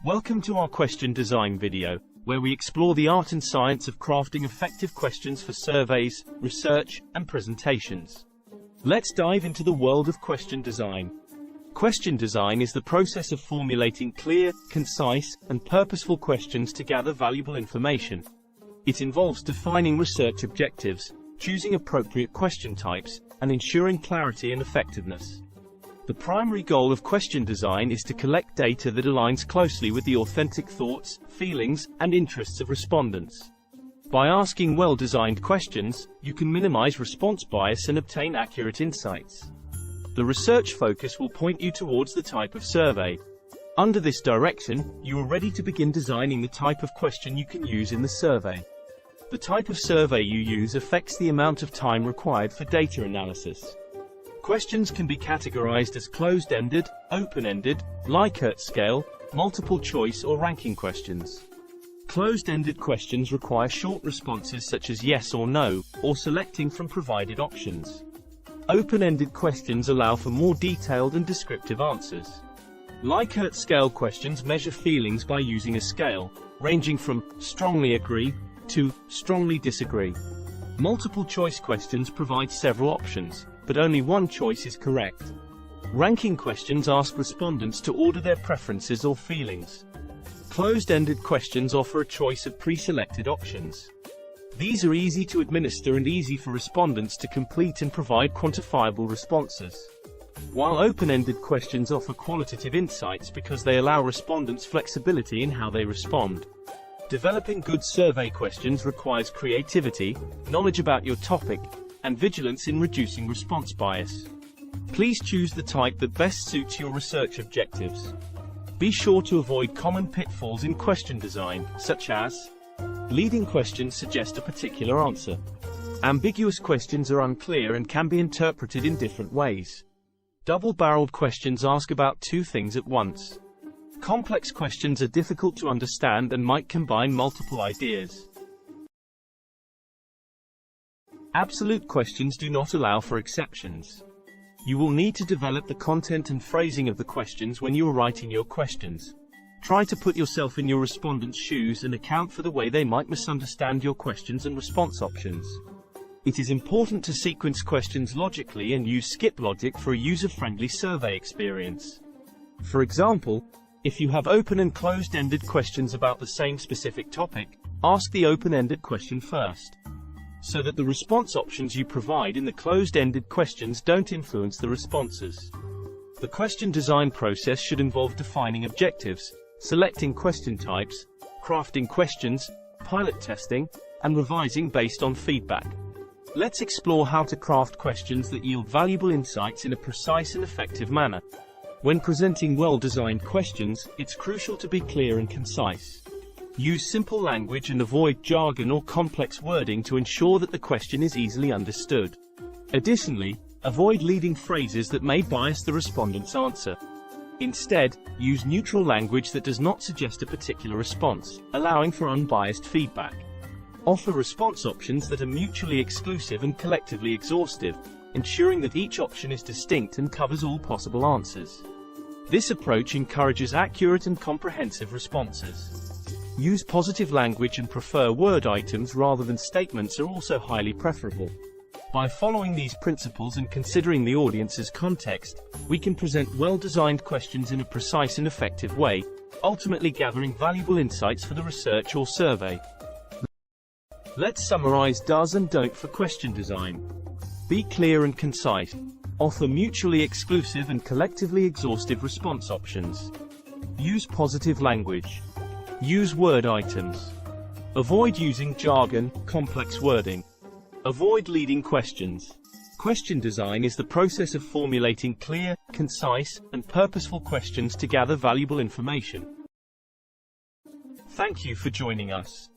Welcome to our question design video, where we explore the art and science of crafting effective questions for surveys, research, and presentations. Let's dive into the world of question design. Question design is the process of formulating clear, concise, and purposeful questions to gather valuable information. It involves defining research objectives, choosing appropriate question types, and ensuring clarity and effectiveness. The primary goal of question design is to collect data that aligns closely with the authentic thoughts, feelings, and interests of respondents. By asking well-designed questions, you can minimize response bias and obtain accurate insights. The research focus will point you towards the type of survey. Under this direction, you are ready to begin designing the type of question you can use in the survey. The type of survey you use affects the amount of time required for data analysis. Questions can be categorized as closed-ended, open-ended, Likert scale, multiple choice or ranking questions. Closed-ended questions require short responses such as yes or no, or selecting from provided options. Open-ended questions allow for more detailed and descriptive answers. Likert scale questions measure feelings by using a scale, ranging from strongly agree to strongly disagree. Multiple choice questions provide several options, but only one choice is correct. Ranking questions ask respondents to order their preferences or feelings. Closed-ended questions offer a choice of pre-selected options. These are easy to administer and easy for respondents to complete and provide quantifiable responses. While open-ended questions offer qualitative insights because they allow respondents flexibility in how they respond. Developing good survey questions requires creativity, knowledge about your topic, and vigilance in reducing response bias. Please choose the type that best suits your research objectives. Be sure to avoid common pitfalls in question design, such as leading questions suggest a particular answer. Ambiguous questions are unclear and can be interpreted in different ways. Double-barreled questions ask about two things at once. Complex questions are difficult to understand and might combine multiple ideas. Absolute questions do not allow for exceptions. You will need to develop the content and phrasing of the questions when you are writing your questions. Try to put yourself in your respondents' shoes and account for the way they might misunderstand your questions and response options. It is important to sequence questions logically and use skip logic for a user-friendly survey experience. For example, if you have open and closed-ended questions about the same specific topic, ask the open-ended question first, so that the response options you provide in the closed-ended questions don't influence the responses. The question design process should involve defining objectives, selecting question types, crafting questions, pilot testing, and revising based on feedback. Let's explore how to craft questions that yield valuable insights in a precise and effective manner. When presenting well-designed questions, it's crucial to be clear and concise. Use simple language and avoid jargon or complex wording to ensure that the question is easily understood. Additionally, avoid leading phrases that may bias the respondent's answer. Instead, use neutral language that does not suggest a particular response, allowing for unbiased feedback. Offer response options that are mutually exclusive and collectively exhaustive, ensuring that each option is distinct and covers all possible answers. This approach encourages accurate and comprehensive responses. Use positive language and prefer word items rather than statements are also highly preferable. By following these principles and considering the audience's context, we can present well-designed questions in a precise and effective way, ultimately gathering valuable insights for the research or survey. Let's summarize do's and don't for question design. Be clear and concise. Offer mutually exclusive and collectively exhaustive response options. Use positive language. Use word items. Avoid using jargon, complex wording. Avoid leading questions. Question design is the process of formulating clear, concise, and purposeful questions to gather valuable information. Thank you for joining us.